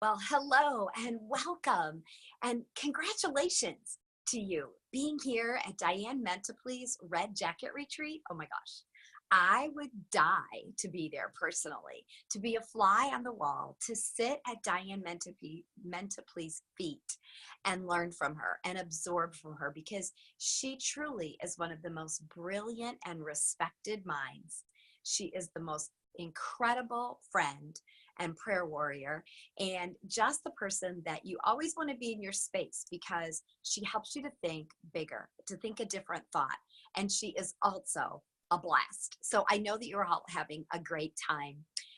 Well, hello and welcome and congratulations to you being here at Diane Mentiply's Red Jacket Retreat. Oh my gosh, I would die to be there personally, to be a fly on the wall, to sit at Diane Mentiply's feet and learn from her and absorb from her because she truly is one of the most brilliant and respected minds. She is the most incredible friend and prayer warrior, and just the person that you always want to be in your space because she helps you to think bigger, to think a different thought. And she is also a blast. So I know that you're all having a great time.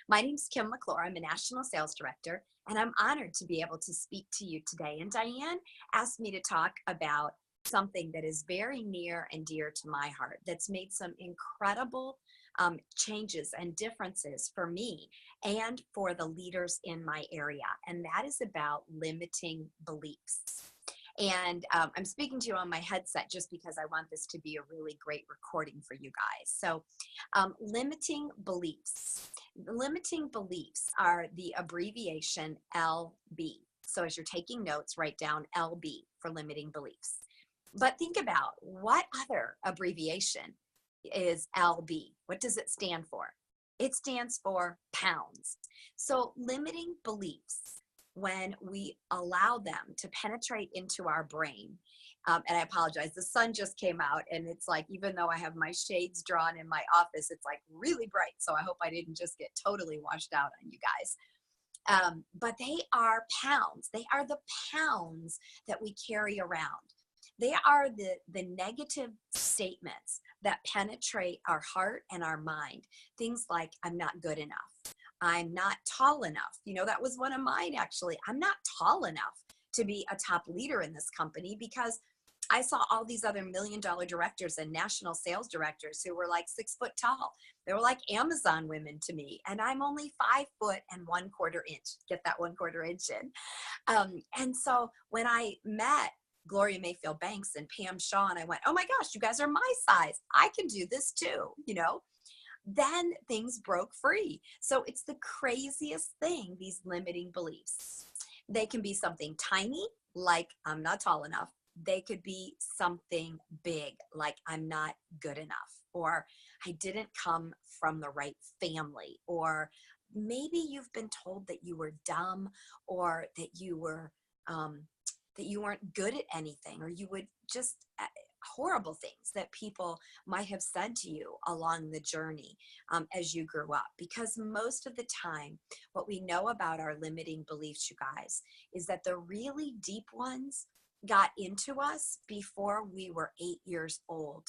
My name's Kim McClure. I'm a national sales director, and I'm honored to be able to speak to you today. And Diane asked me to talk about something that is very near and dear to my heart, that's made some incredible changes and differences for me and for the leaders in my area. And that is about limiting beliefs. And I'm speaking to you on my headset just because I want this to be a really great recording for you guys. So limiting beliefs. Limiting beliefs are the abbreviation LB. So as you're taking notes, write down LB for limiting beliefs. But think about what other abbreviation is LB. What does it stand for? It stands for pounds. So limiting beliefs, when we allow them to penetrate into our brain, and I apologize, the sun just came out and it's like, even though I have my shades drawn in my office, it's like really bright. So I hope I didn't just get totally washed out on you guys. But they are pounds. They are the pounds that we carry around. They are the negative statements that penetrate our heart and our mind. Things like, I'm not good enough. I'm not tall enough. You know, that was one of mine actually. I'm not tall enough to be a top leader in this company because I saw all these other $1 million directors and national sales directors who were like 6 foot tall. They were like Amazon women to me. And I'm only 5 foot and 1/4 inch. Get that 1/4 inch in. And so when I met Gloria Mayfield Banks and Pam Shaw, and I went, oh my gosh, you guys are my size. I can do this too, you know? Then things broke free. So it's the craziest thing, these limiting beliefs. They can be something tiny, like I'm not tall enough. They could be something big, like I'm not good enough, or I didn't come from the right family, or maybe you've been told that you were dumb, or that you weren't good at anything, or you would just horrible things that people might have said to you along the journey as you grew up. Because most of the time, what we know about our limiting beliefs, you guys, is that the really deep ones got into us before we were 8 years old.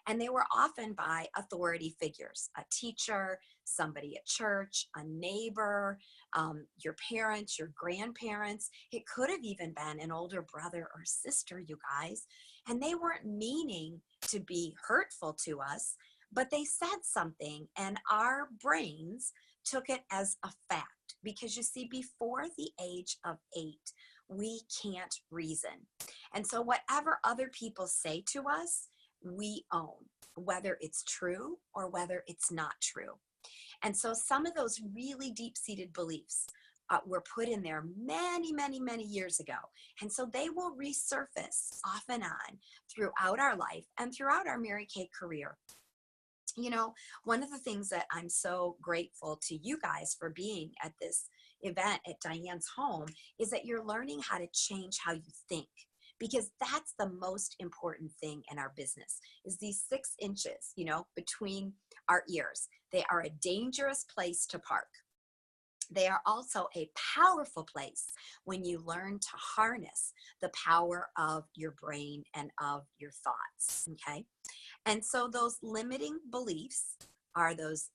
And they were often by authority figures, a teacher, somebody at church, a neighbor, your parents, your grandparents. It could have even been an older brother or sister, you guys. And they weren't meaning to be hurtful to us, but they said something and our brains took it as a fact. Because you see, before the age of 8, we can't reason. And so whatever other people say to us, we own, whether it's true or whether it's not true. And so some of those really deep-seated beliefs were put in there many, many, many years ago. And so they will resurface off and on throughout our life and throughout our Mary Kay career. You know, one of the things that I'm so grateful to you guys for being at this event at Diane's home is that you're learning how to change how you think. Because that's the most important thing in our business is these 6 inches, you know, between our ears. They are a dangerous place to park. They are also a powerful place when you learn to harness the power of your brain and of your thoughts, okay? And so those limiting beliefs are those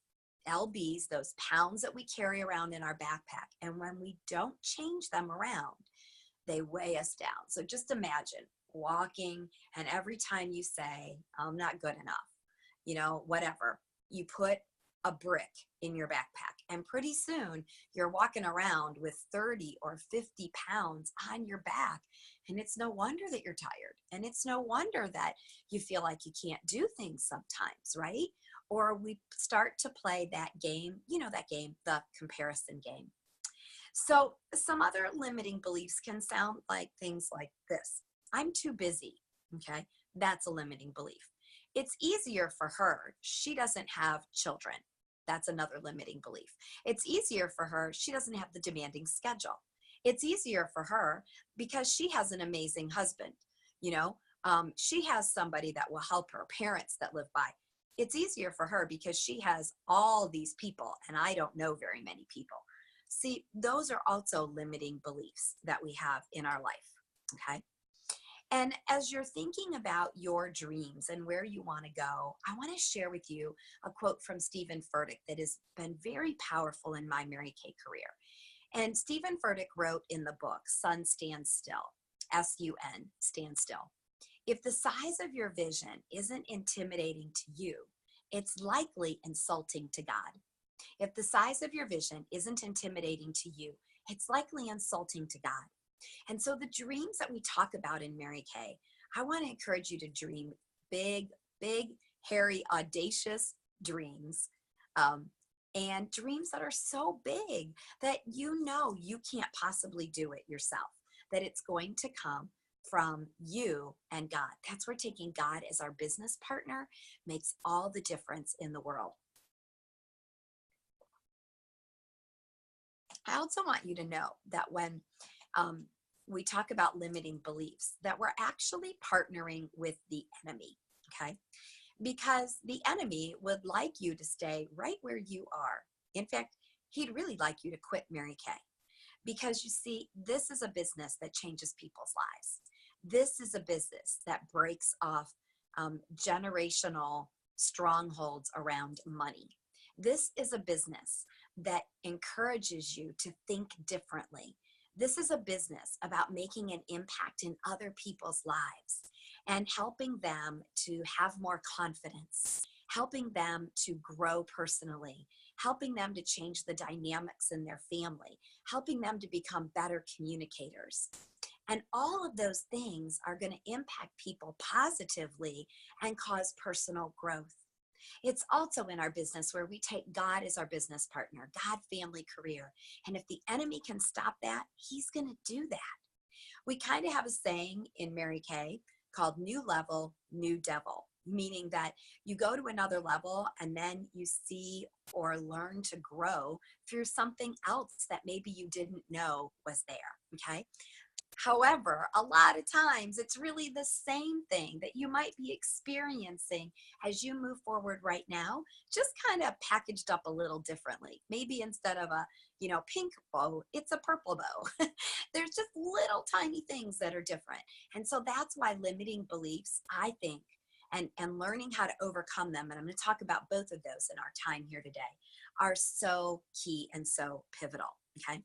LBs, those pounds that we carry around in our backpack. And when we don't change them around, they weigh us down. So just imagine walking, and every time you say, I'm not good enough, you know, whatever, you put a brick in your backpack. And pretty soon you're walking around with 30 or 50 pounds on your back. And it's no wonder that you're tired. And it's no wonder that you feel like you can't do things sometimes, right? Or we start to play that game, you know, that game, the comparison game. So some other limiting beliefs can sound like things like this. I'm too busy. Okay. That's a limiting belief. It's easier for her. She doesn't have children. That's another limiting belief. It's easier for her. She doesn't have the demanding schedule. It's easier for her because she has an amazing husband. You know, she has somebody that will help her, parents that live by. It's easier for her because she has all these people, and I don't know very many people. See, those are also limiting beliefs that we have in our life. Okay. And as you're thinking about your dreams and where you want to go, I want to share with you a quote from Stephen Furtick that has been very powerful in my Mary Kay career. And Stephen Furtick wrote in the book, Sun Stand Still, S-U-N, stand still. If the size of your vision isn't intimidating to you, it's likely insulting to God. If the size of your vision isn't intimidating to you, it's likely insulting to God. And so the dreams that we talk about in Mary Kay, I want to encourage you to dream big, big, hairy, audacious dreams. And dreams that are so big that you know you can't possibly do it yourself, that it's going to come from you and God. That's where taking God as our business partner makes all the difference in the world. I also want you to know that when we talk about limiting beliefs, that we're actually partnering with the enemy, okay? Because the enemy would like you to stay right where you are. In fact, he'd really like you to quit Mary Kay. Because you see, this is a business that changes people's lives. This is a business that breaks off generational strongholds around money. This is a business that encourages you to think differently. This is a business about making an impact in other people's lives and helping them to have more confidence, helping them to grow personally, helping them to change the dynamics in their family, helping them to become better communicators. And all of those things are going to impact people positively and cause personal growth. It's also in our business where we take God as our business partner, God, family, career. And if the enemy can stop that, he's going to do that. We kind of have a saying in Mary Kay called new level, new devil, meaning that you go to another level and then you see or learn to grow through something else that maybe you didn't know was there, okay? However, a lot of times it's really the same thing that you might be experiencing as you move forward right now, just kind of packaged up a little differently. Maybe instead of a, pink bow, it's a purple bow. There's just little tiny things that are different. And so that's why limiting beliefs, I think, and learning how to overcome them, and I'm going to talk about both of those in our time here today, are so key and so pivotal, okay?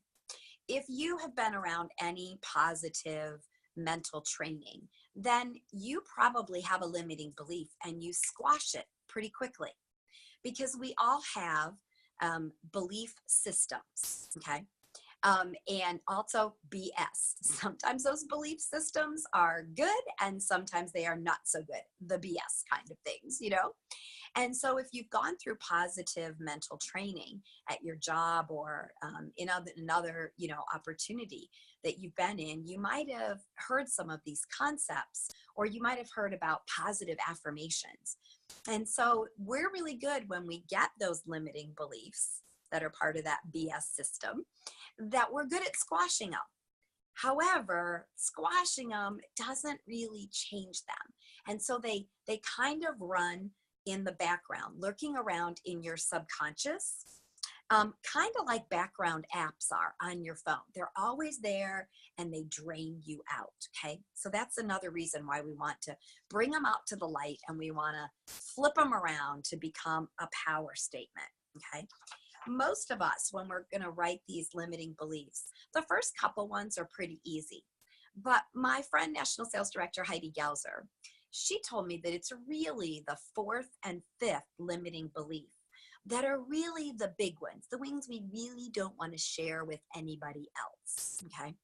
If you have been around any positive mental training, then you probably have a limiting belief and you squash it pretty quickly because we all have belief systems, okay? And also BS. Sometimes those belief systems are good and sometimes they are not so good, the BS kind of things, And so if you've gone through positive mental training at your job or in another opportunity that you've been in, you might have heard some of these concepts, or you might have heard about positive affirmations. And so we're really good when we get those limiting beliefs that are part of that BS system, that we're good at squashing them. However, squashing them doesn't really change them. And so they kind of run in the background, lurking around in your subconscious, kind of like background apps are on your phone. They're always there and they drain you out, okay? So that's another reason why we want to bring them out to the light and we want to flip them around to become a power statement, okay? Most of us, when we're going to write these limiting beliefs, the first couple ones are pretty easy. But my friend, National Sales Director Heidi Gelser, she told me that it's really the fourth and fifth limiting belief that are really the big ones, the ones we really don't want to share with anybody else, okay?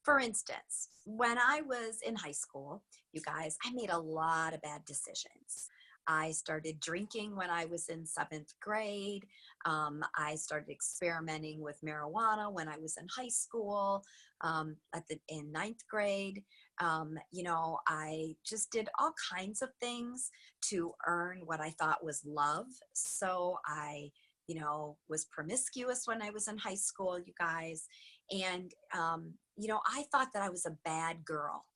For instance, when I was in high school, you guys, I made a lot of bad decisions. I started drinking when I was in seventh grade. I started experimenting with marijuana when I was in high school, in ninth grade. I just did all kinds of things to earn what I thought was love. So I, was promiscuous when I was in high school, you guys. And, I thought that I was a bad girl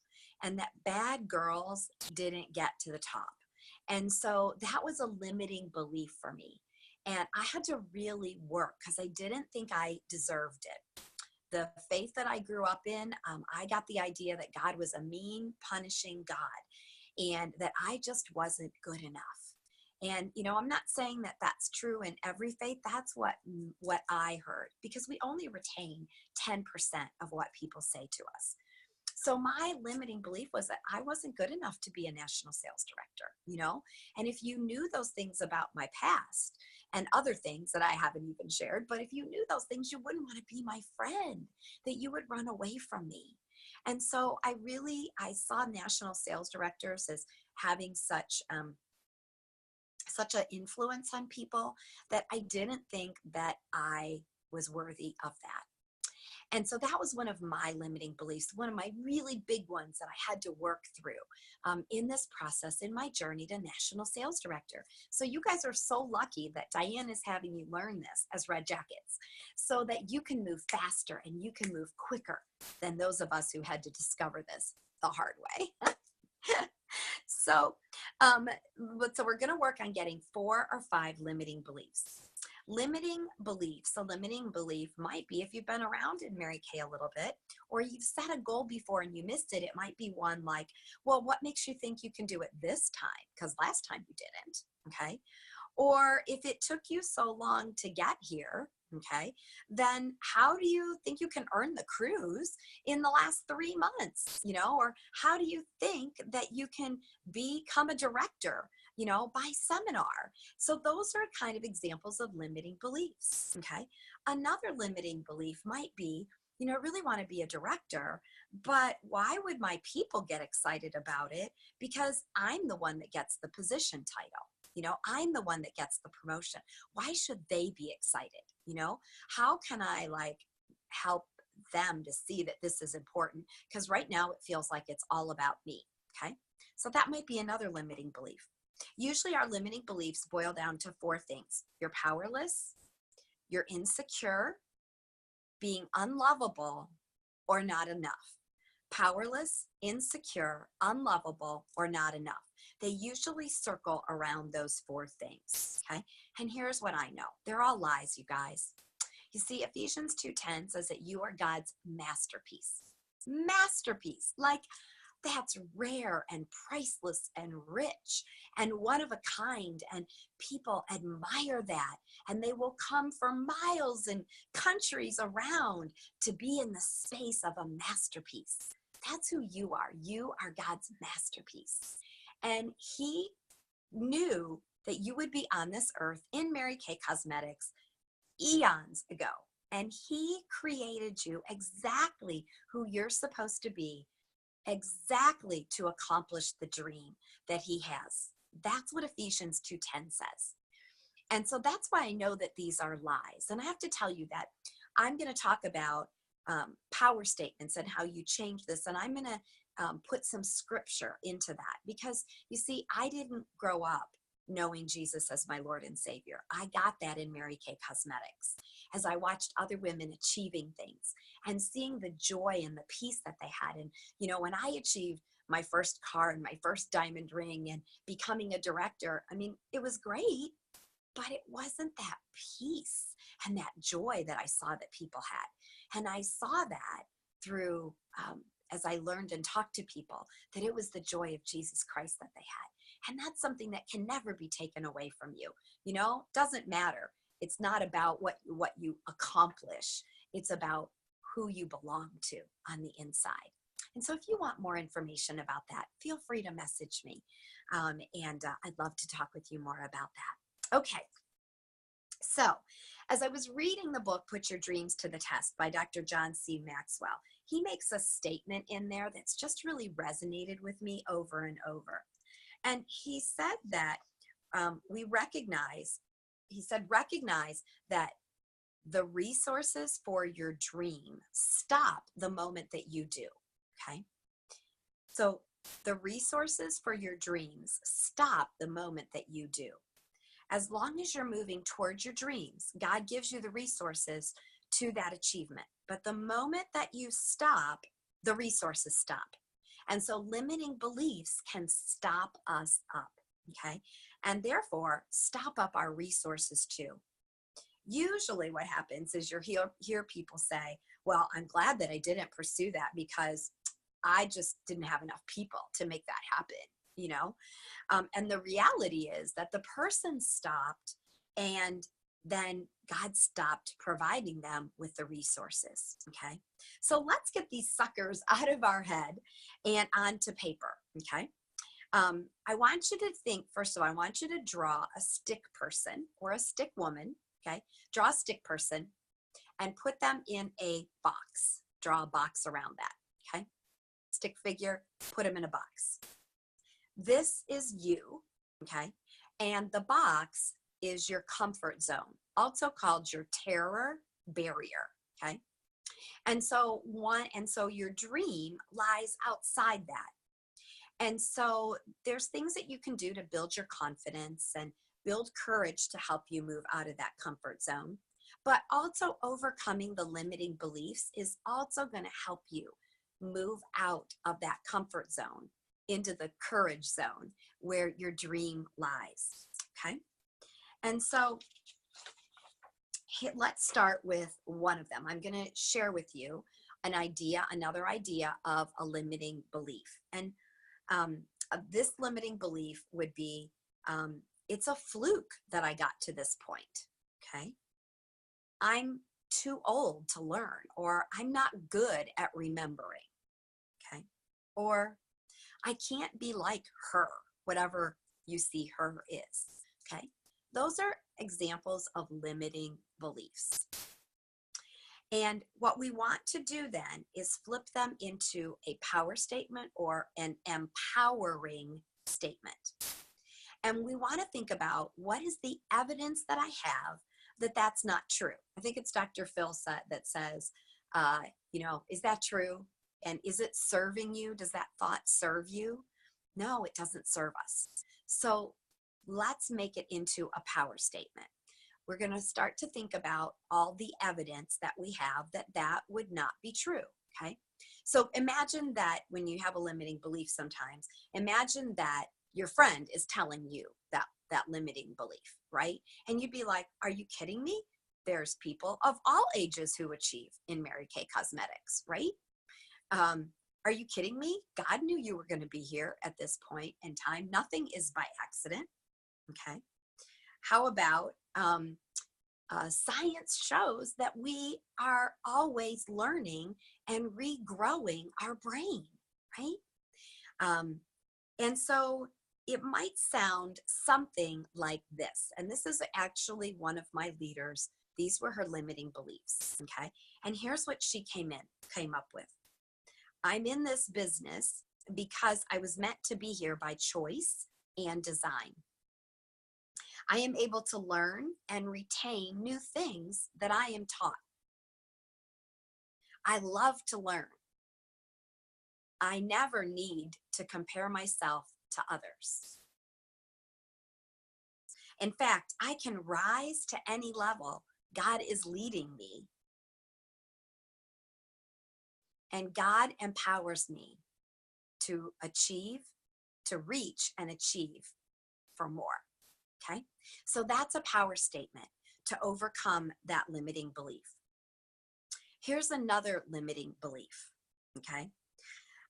and that bad girls didn't get to the top. And so that was a limiting belief for me. And I had to really work because I didn't think I deserved it. The faith that I grew up in, I got the idea that God was a mean, punishing God and that I just wasn't good enough. And, I'm not saying that that's true in every faith. That's what I heard, because we only retain 10% of what people say to us. So my limiting belief was that I wasn't good enough to be a national sales director, and if you knew those things about my past and other things that I haven't even shared, but if you knew those things, you wouldn't want to be my friend, that you would run away from me. And so I saw national sales directors as having such an influence on people that I didn't think that I was worthy of that. And so that was one of my limiting beliefs, one of my really big ones that I had to work through in this process, in my journey to national sales director. So you guys are so lucky that Diane is having you learn this as Red Jackets so that you can move faster and you can move quicker than those of us who had to discover this the hard way. So we're going to work on getting 4 or 5 limiting beliefs. Limiting beliefs. A limiting belief might be, if you've been around in Mary Kay a little bit, or you've set a goal before and you missed it, it might be one like, well, what makes you think you can do it this time? Because last time you didn't, okay? Or if it took you so long to get here, okay, then how do you think you can earn the cruise in the last 3 months, or how do you think that you can become a director, by seminar? So those are kind of examples of limiting beliefs, okay? Another limiting belief might be, I really want to be a director, but why would my people get excited about it? Because I'm the one that gets the position title. I'm the one that gets the promotion. Why should they be excited? How can I help them to see that this is important? Because right now it feels like it's all about me. Okay. So that might be another limiting belief. Usually our limiting beliefs boil down to 4 things. You're powerless, you're insecure, being unlovable, or not enough. Powerless, insecure, unlovable, or not enough. They usually circle around those 4 things, okay? And here's what I know. They're all lies, you guys. You see, Ephesians 2:10 says that you are God's masterpiece. Masterpiece. That's rare and priceless and rich and one of a kind, and people admire that, and they will come for miles and countries around to be in the space of a masterpiece. That's who you are. You are God's masterpiece. And he knew that you would be on this earth in Mary Kay Cosmetics eons ago. And he created you exactly who you're supposed to be, exactly to accomplish the dream that he has. That's what Ephesians 2:10 says. And so that's why I know that these are lies. And I have to tell you that I'm going to talk about power statements and how you change this. And I'm going to put some scripture into that, because you see, I didn't grow up knowing Jesus as my Lord and Savior. I got that in Mary Kay Cosmetics as I watched other women achieving things and seeing the joy and the peace that they had. And, when I achieved my first car and my first diamond ring and becoming a director, I mean, it was great, but it wasn't that peace and that joy that I saw that people had. And I saw that through, as I learned and talked to people, that it was the joy of Jesus Christ that they had. And that's something that can never be taken away from you. Doesn't matter. It's not about what you accomplish. It's about who you belong to on the inside. And so if you want more information about that, feel free to message me. And I'd love to talk with you more about that. Okay. So as I was reading the book, Put Your Dreams to the Test by Dr. John C. Maxwell, he makes a statement in there that's just really resonated with me over and over. And he said that we recognize, he said, recognize that the resources for your dream stop the moment that you do. Okay. So the resources for your dreams stop the moment that you do. As long as you're moving towards your dreams, God gives you the resources to that achievement. But the moment that you stop, the resources stop. And so limiting beliefs can stop us up, okay? And therefore, stop up our resources too. Usually what happens is you hear people say, well, I'm glad that I didn't pursue that because I just didn't have enough people to make that happen, you know? And the reality is that the person stopped, and then God stopped providing them with the resources, okay? So let's get these suckers out of our head and onto paper, okay? I want you to think, first of all, I want you to draw a stick person or a stick woman, okay? Draw a stick person and put them in a box. Draw a box around that, okay? Stick figure, put them in a box. This is you, okay? And the box is your comfort zone, also called your terror barrier, okay? And so your dream lies outside that. And so there's things that you can do to build your confidence and build courage to help you move out of that comfort zone. But also overcoming the limiting beliefs is also going to help you move out of that comfort zone into the courage zone where your dream lies, okay? And so let's start with one of them. I'm going to share with you another idea of a limiting belief. And this limiting belief would be, it's a fluke that I got to this point, okay? I'm too old to learn, or I'm not good at remembering, okay? Or I can't be like her, whatever you see her is, okay? Those are examples of limiting beliefs. And what we want to do then is flip them into a power statement or an empowering statement. And we want to think about, what is the evidence that I have that that's not true? I think it's Dr. Phil that says, is that true? And is it serving you? Does that thought serve you? No, it doesn't serve us. So let's make it into a power statement. We're going to start to think about all the evidence that we have that would not be true, okay? So imagine that when you have a limiting belief sometimes, imagine that your friend is telling you that limiting belief, right? And you'd be like, are you kidding me? There's people of all ages who achieve in Mary Kay Cosmetics, right? Are you kidding me? God knew you were going to be here at this point in time. Nothing is by accident, okay? How about science shows that we are always learning and regrowing our brain, right? And so it might sound something like this. And this is actually one of my leaders. These were her limiting beliefs, okay? And here's what she came up with. I'm in this business because I was meant to be here by choice and design. I am able to learn and retain new things that I am taught. I love to learn. I never need to compare myself to others. In fact, I can rise to any level God is leading me. And God empowers me to achieve, to reach and achieve for more. Okay? So that's a power statement to overcome that limiting belief. Here's another limiting belief. Okay?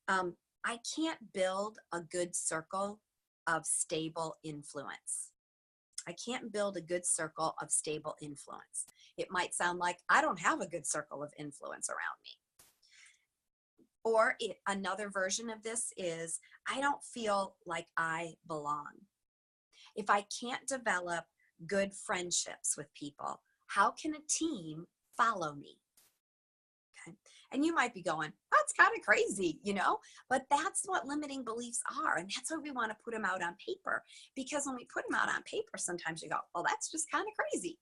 I can't build a good circle of stable influence. I can't build a good circle of stable influence. It might sound like I don't have a good circle of influence around me. Or another version of this is, I don't feel like I belong. If I can't develop good friendships with people, how can a team follow me? Okay. And you might be going, that's kind of crazy, but that's what limiting beliefs are. And that's why we want to put them out on paper, because when we put them out on paper, sometimes you go, well, that's just kind of crazy.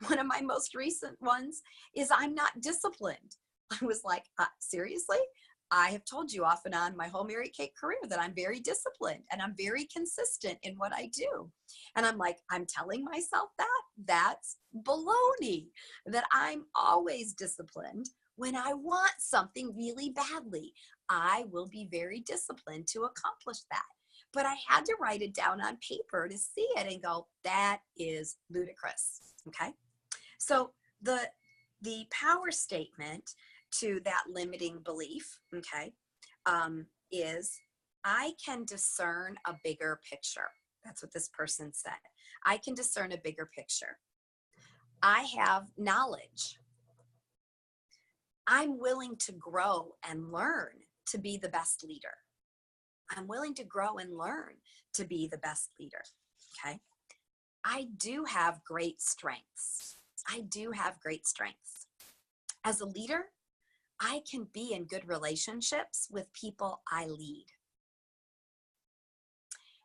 One of my most recent ones is I'm not disciplined. I was like, seriously? I have told you off and on my whole Mary Kate career that I'm very disciplined and I'm very consistent in what I do. And I'm like, I'm telling myself that? That's baloney, that I'm always disciplined. When I want something really badly, I will be very disciplined to accomplish that. But I had to write it down on paper to see it and go, that is ludicrous. Okay. So the power statement to that limiting belief, okay, is I can discern a bigger picture. That's what this person said. I can discern a bigger picture. I have knowledge. I'm willing to grow and learn to be the best leader. I'm willing to grow and learn to be the best leader. Okay. I do have great strengths. I do have great strengths. As a leader, I can be in good relationships with people I lead.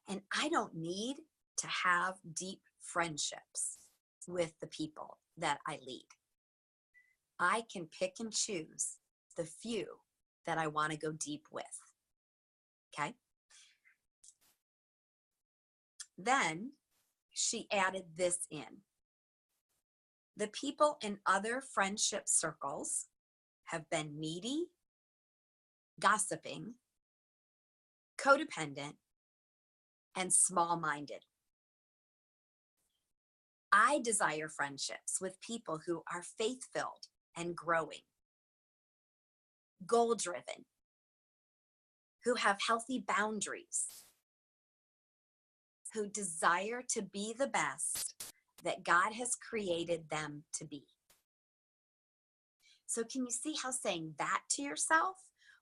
And I don't need to have deep friendships with the people that I lead. I can pick and choose the few that I want to go deep with. Okay? Then she added this in. The people in other friendship circles have been needy, gossiping, codependent, and small-minded. I desire friendships with people who are faith-filled and growing, goal-driven, who have healthy boundaries, who desire to be the best that God has created them to be. So can you see how saying that to yourself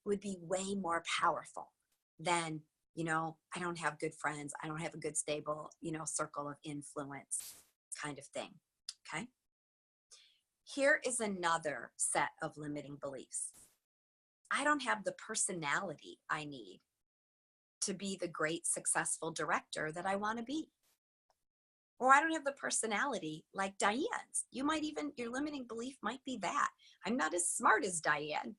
would be way more powerful than, I don't have good friends, I don't have a good stable, circle of influence kind of thing, okay? Here is another set of limiting beliefs. I don't have the personality I need to be the great successful director that I want to be. Or I don't have the personality like Diane's. Your limiting belief might be that. I'm not as smart as Diane.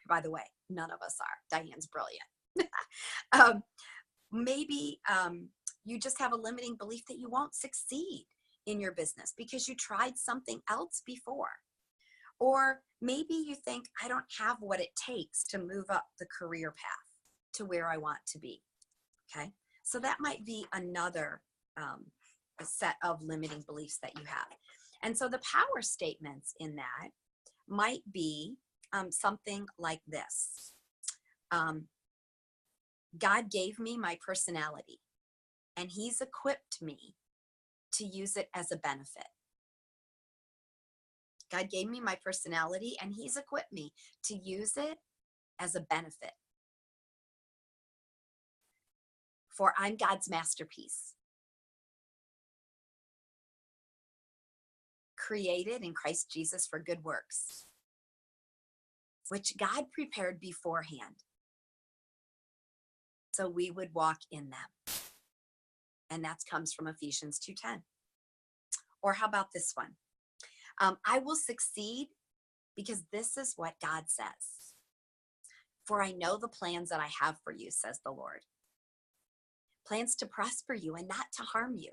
By the way, none of us are. Diane's brilliant. Maybe you just have a limiting belief that you won't succeed in your business because you tried something else before. Or maybe you think, I don't have what it takes to move up the career path to where I want to be. Okay. So that might be another a set of limiting beliefs that you have. And so the power statements in that might be something like this. God gave me my personality, and he's equipped me to use it as a benefit. God gave me my personality, and he's equipped me to use it as a benefit. For I'm God's masterpiece, created in Christ Jesus for good works, which God prepared beforehand so we would walk in them. And that comes from Ephesians 2:10. Or how about this one? I will succeed because this is what God says. For I know the plans that I have for you, says the Lord. Plans to prosper you and not to harm you.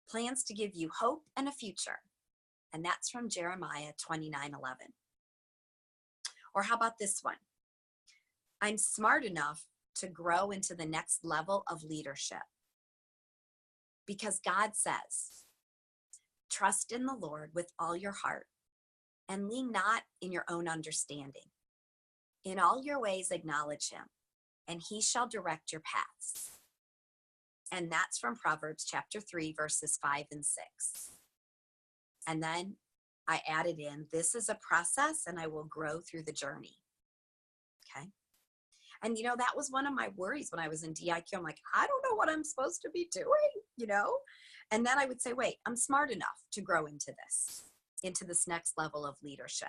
Plans to give you hope and a future. And that's from Jeremiah 29:11. Or how about this one? I'm smart enough to grow into the next level of leadership. Because God says, trust in the Lord with all your heart and lean not in your own understanding. In all your ways acknowledge him, and he shall direct your paths. And that's from Proverbs chapter 3, verses 5 and 6. And then I added in, this is a process and I will grow through the journey. Okay. And, that was one of my worries when I was in DIQ. I'm like, I don't know what I'm supposed to be doing, And then I would say, wait, I'm smart enough to grow into this next level of leadership.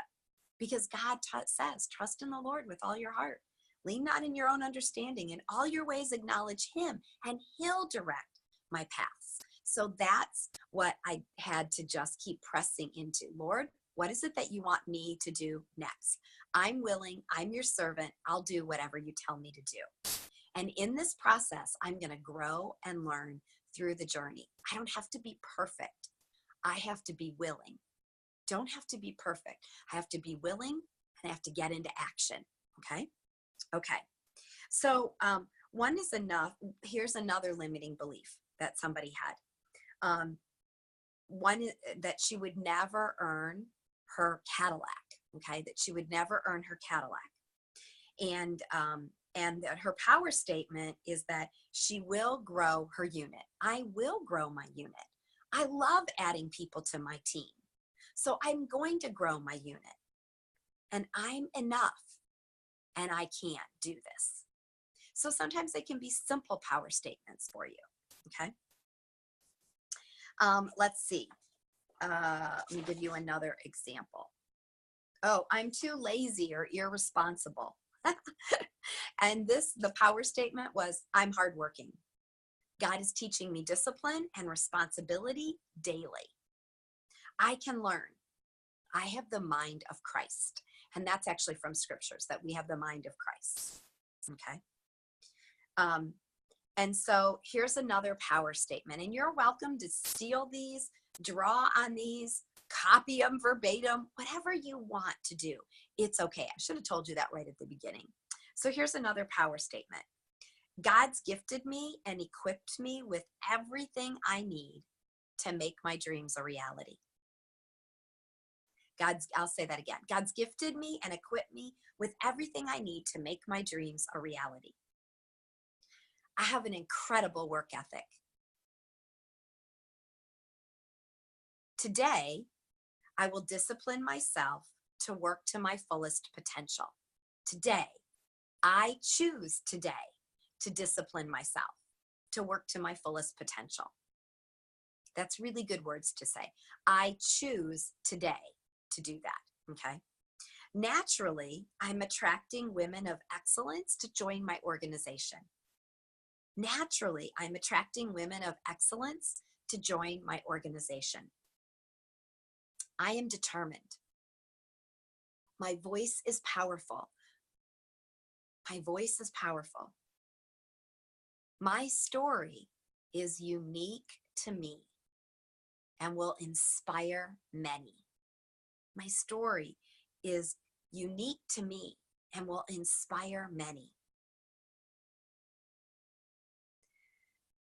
because God says, trust in the Lord with all your heart. Lean not in your own understanding. In all your ways acknowledge him, and he'll direct my paths. So that's what I had to just keep pressing into. Lord, what is it that you want me to do next? I'm willing. I'm your servant. I'll do whatever you tell me to do. And in this process, I'm going to grow and learn through the journey. I don't have to be perfect. I have to be willing. Don't have to be perfect. I have to be willing, and I have to get into action. Okay? Okay. So one is enough. Here's another limiting belief that somebody had. One that she would never earn her Cadillac. Okay, that she would never earn her Cadillac, and that her power statement is that she will grow her unit. I will grow my unit. I love adding people to my team, so I'm going to grow my unit, and I'm enough, and I can do this. So sometimes they can be simple power statements for you. Okay. Let's see. Let me give you another example. Oh, I'm too lazy or irresponsible. And the power statement was, I'm hardworking. God is teaching me discipline and responsibility daily. I can learn. I have the mind of Christ. And that's actually from scriptures, that we have the mind of Christ. Okay. And so here's another power statement, and you're welcome to steal these, draw on these, copy them verbatim, whatever you want to do. It's okay. I should have told you that right at the beginning. So here's another power statement. God's gifted me and equipped me with everything I need to make my dreams a reality. I'll say that again. God's gifted me and equipped me with everything I need to make my dreams a reality. I have an incredible work ethic. Today, I will discipline myself to work to my fullest potential. Today, I choose today to discipline myself to work to my fullest potential. That's really good words to say. I choose today to do that, okay? Naturally, I'm attracting women of excellence to join my organization. Naturally, I'm attracting women of excellence to join my organization. I am determined. My voice is powerful. My voice is powerful. My story is unique to me and will inspire many. My story is unique to me and will inspire many.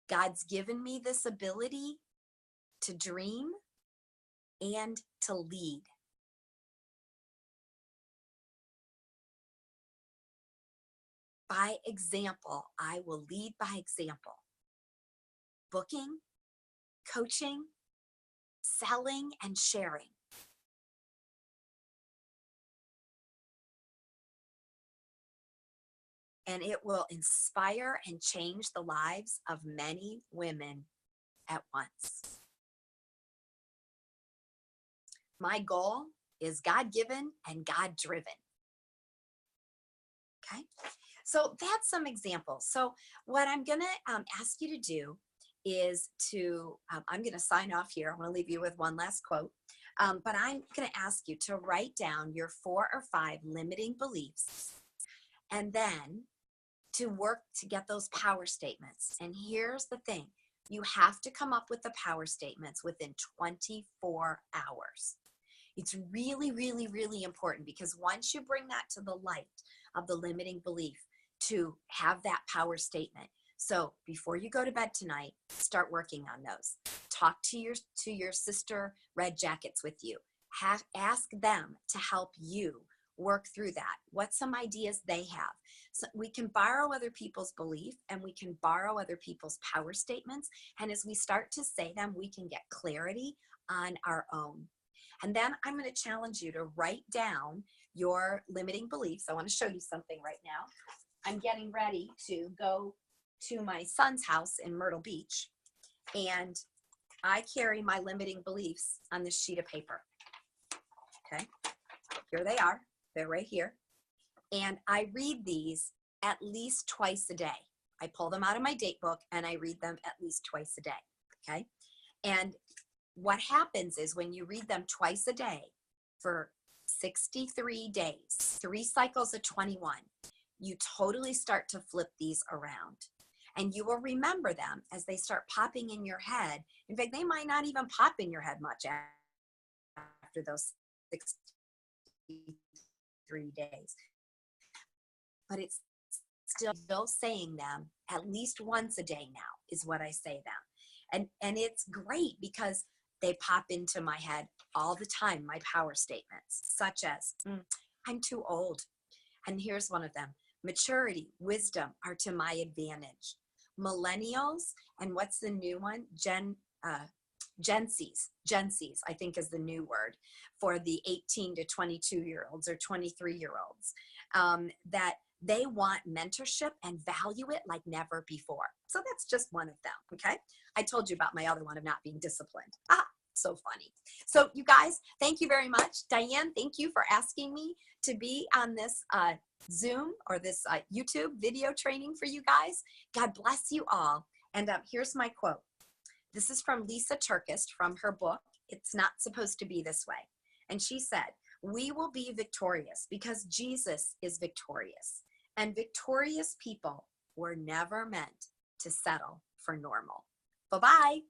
God's given me this ability to dream and to lead. By example, I will lead by example. Booking, coaching, selling, and sharing. And it will inspire and change the lives of many women at once. My goal is God-given and God-driven. Okay, so that's some examples. So what I'm going to ask you to do is I'm going to sign off here. I want to leave you with one last quote, but I'm going to ask you to write down your 4 or 5 limiting beliefs, and then to work to get those power statements. And here's the thing. You have to come up with the power statements within 24 hours. It's really, really, really important, because once you bring that to the light of the limiting belief, to have that power statement. So before you go to bed tonight, start working on those. Talk to your sister Red Jackets with you. Ask them to help you work through that. What's some ideas they have? So we can borrow other people's belief, and we can borrow other people's power statements. And as we start to say them, we can get clarity on our own. And then I'm going to challenge you to write down your limiting beliefs. I want to show you something right now. I'm getting ready to go to my son's house in Myrtle Beach, and I carry my limiting beliefs on this sheet of paper. Okay. Here they are. They're right here. And I read these at least twice a day. I pull them out of my date book and I read them at least twice a day. Okay. And what happens is when you read them twice a day for 63 days, 3 cycles of 21, you totally start to flip these around. And you will remember them as they start popping in your head. In fact, they might not even pop in your head much after those 63 days. But it's still saying them at least once a day now is what I say them. And it's great because they pop into my head all the time, my power statements, such as, I'm too old. And here's one of them. Maturity, wisdom are to my advantage. Millennials, and what's the new one? Gen Zs, I think is the new word for the 18 to 22-year-olds or 23-year-olds, that they want mentorship and value it like never before. So that's just one of them, okay? I told you about my other one of not being disciplined. So funny. So you guys, thank you very much. Diane, thank you for asking me to be on this Zoom or this YouTube video training for you guys. God bless you all. And here's my quote. This is from Lisa Turkist from her book, It's Not Supposed to Be This Way. And she said, we will be victorious because Jesus is victorious. And victorious people were never meant to settle for normal. Bye-bye.